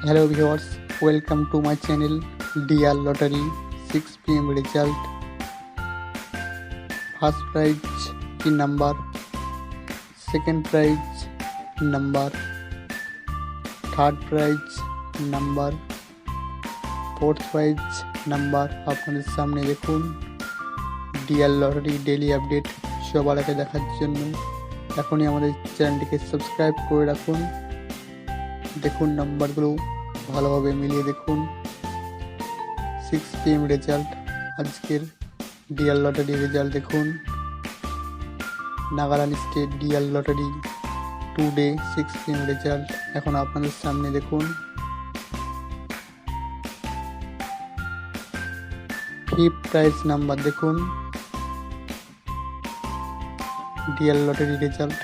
Hello viewers, welcome to my channel DR Lottery 6 pm result. First prize in number, second prize number, third prize number, fourth prize number আপনাদের সামনে দেখুন। DR lottery daily update সবার আগে দেখার জন্য এখনই আমাদের চ্যানেলটিকে সাবস্ক্রাইব করে রাখুন। দেখুন নাম্বারগুলো ভালোভাবে মিলিয়ে দেখুন। 6 pm রেজাল্ট, আজকের ডিআর লটারি রেজাল্ট দেখুন। Nagaland state DR lottery today 6 pm result এখন আপনাদের সামনে দেখুন। ফিফথ প্রাইজ নাম্বার দেখুন। DR lottery result